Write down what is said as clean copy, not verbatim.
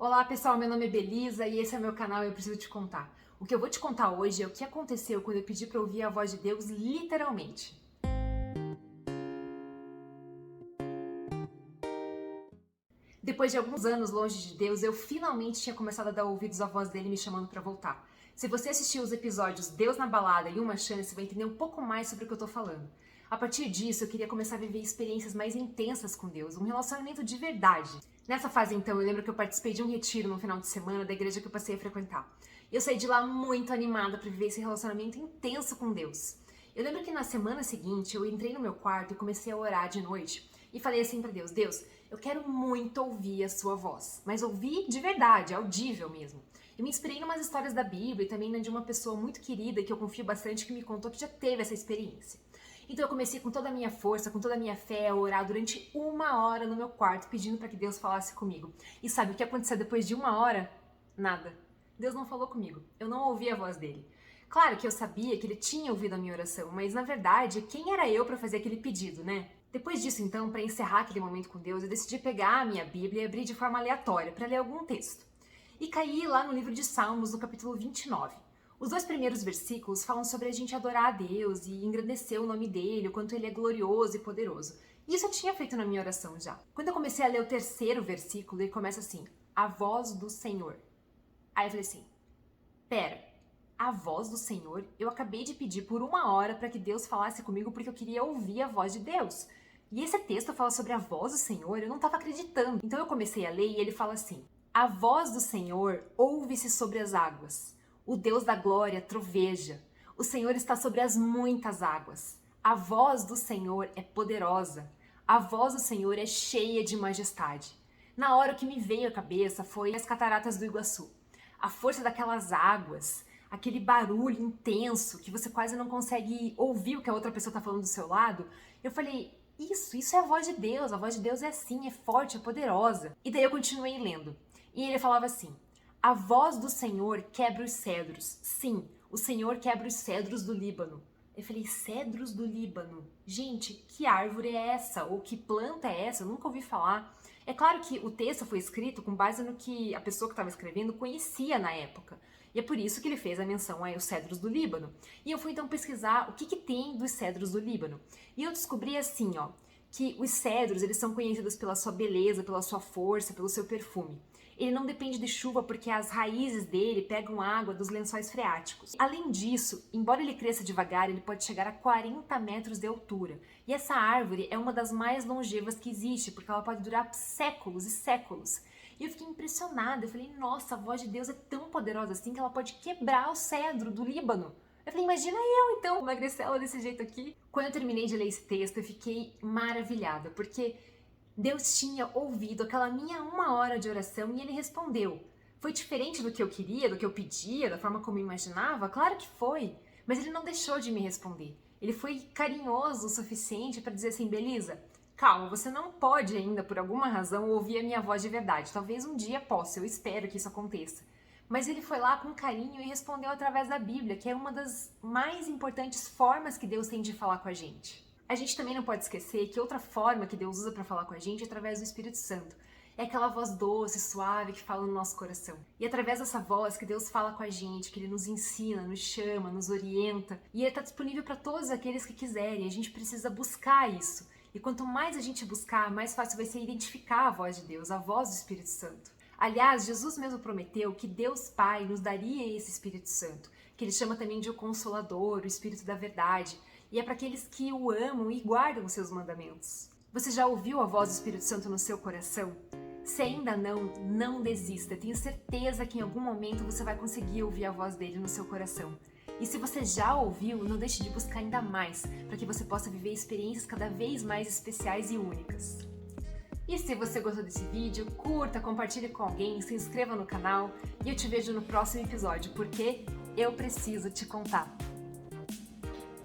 Olá pessoal, meu nome é Belisa e esse é meu canal e eu preciso te contar. O que eu vou te contar hoje é o que aconteceu quando eu pedi para ouvir a voz de Deus literalmente. Depois de alguns anos longe de Deus, eu finalmente tinha começado a dar ouvidos à voz dele me chamando para voltar. Se você assistiu os episódios Deus na Balada e Uma Chance, você vai entender um pouco mais sobre o que eu tô falando. A partir disso, eu queria começar a viver experiências mais intensas com Deus, um relacionamento de verdade. Nessa fase, então, eu lembro que eu participei de um retiro no final de semana da igreja que eu passei a frequentar. Eu saí de lá muito animada para viver esse relacionamento intenso com Deus. Eu lembro que na semana seguinte, eu entrei no meu quarto e comecei a orar de noite. E falei assim para Deus, Deus, eu quero muito ouvir a sua voz, mas ouvir de verdade, audível mesmo. Eu me inspirei em umas histórias da Bíblia e também de uma pessoa muito querida que eu confio bastante que me contou que já teve essa experiência. Então eu comecei com toda a minha força, com toda a minha fé a orar durante 1 hora no meu quarto, pedindo para que Deus falasse comigo. E sabe o que aconteceu depois de 1 hora? Nada. Deus não falou comigo. Eu não ouvi a voz dele. Claro que eu sabia que ele tinha ouvido a minha oração, mas na verdade, quem era eu para fazer aquele pedido, né? Depois disso, então, para encerrar aquele momento com Deus, eu decidi pegar a minha Bíblia e abrir de forma aleatória para ler algum texto. E caí lá no livro de Salmos, no capítulo 29. Os 2 primeiros versículos falam sobre a gente adorar a Deus e engrandecer o nome dele, o quanto ele é glorioso e poderoso. Isso eu tinha feito na minha oração já. Quando eu comecei a ler o 3º versículo, ele começa assim, a voz do Senhor. Aí eu falei assim, pera, a voz do Senhor? Eu acabei de pedir por 1 hora para que Deus falasse comigo porque eu queria ouvir a voz de Deus. E esse texto fala sobre a voz do Senhor, eu não estava acreditando. Então eu comecei a ler e ele fala assim, a voz do Senhor ouve-se sobre as águas. O Deus da glória troveja. O Senhor está sobre as muitas águas. A voz do Senhor é poderosa. A voz do Senhor é cheia de majestade. Na hora o que me veio à cabeça foi as cataratas do Iguaçu. A força daquelas águas, aquele barulho intenso que você quase não consegue ouvir o que a outra pessoa está falando do seu lado. Eu falei, isso é a voz de Deus. A voz de Deus é assim, é forte, é poderosa. E daí eu continuei lendo. E ele falava assim, a voz do Senhor quebra os cedros. Sim, o Senhor quebra os cedros do Líbano. Eu falei, cedros do Líbano? Gente, que árvore é essa? Ou que planta é essa? Eu nunca ouvi falar. É claro que o texto foi escrito com base no que a pessoa que estava escrevendo conhecia na época. E é por isso que ele fez a menção aos cedros do Líbano. E eu fui então pesquisar o que tem dos cedros do Líbano. E eu descobri assim, ó, que os cedros eles são conhecidos pela sua beleza, pela sua força, pelo seu perfume. Ele não depende de chuva porque as raízes dele pegam água dos lençóis freáticos. Além disso, embora ele cresça devagar, ele pode chegar a 40 metros de altura. E essa árvore é uma das mais longevas que existe, porque ela pode durar séculos e séculos. E eu fiquei impressionada, eu falei, nossa, a voz de Deus é tão poderosa assim que ela pode quebrar o cedro do Líbano. Eu falei, imagina eu então, uma gracela desse jeito aqui. Quando eu terminei de ler esse texto, eu fiquei maravilhada, porque Deus tinha ouvido aquela minha 1 hora de oração e ele respondeu. Foi diferente do que eu queria, do que eu pedia, da forma como eu imaginava? Claro que foi, mas ele não deixou de me responder. Ele foi carinhoso o suficiente para dizer assim, Belisa, calma, você não pode ainda, por alguma razão, ouvir a minha voz de verdade. Talvez um dia possa, eu espero que isso aconteça. Mas ele foi lá com carinho e respondeu através da Bíblia, que é uma das mais importantes formas que Deus tem de falar com a gente. A gente também não pode esquecer que outra forma que Deus usa para falar com a gente é através do Espírito Santo. É aquela voz doce, suave que fala no nosso coração. E é através dessa voz que Deus fala com a gente, que Ele nos ensina, nos chama, nos orienta. E Ele está disponível para todos aqueles que quiserem. A gente precisa buscar isso. E quanto mais a gente buscar, mais fácil vai ser identificar a voz de Deus, a voz do Espírito Santo. Aliás, Jesus mesmo prometeu que Deus Pai nos daria esse Espírito Santo, que Ele chama também de o Consolador, o Espírito da Verdade. E é para aqueles que o amam e guardam os seus mandamentos. Você já ouviu a voz do Espírito Santo no seu coração? Se ainda não desista. Tenho certeza que em algum momento você vai conseguir ouvir a voz dele no seu coração. E se você já ouviu, não deixe de buscar ainda mais, para que você possa viver experiências cada vez mais especiais e únicas. E se você gostou desse vídeo, curta, compartilhe com alguém, se inscreva no canal e eu te vejo no próximo episódio, porque eu preciso te contar.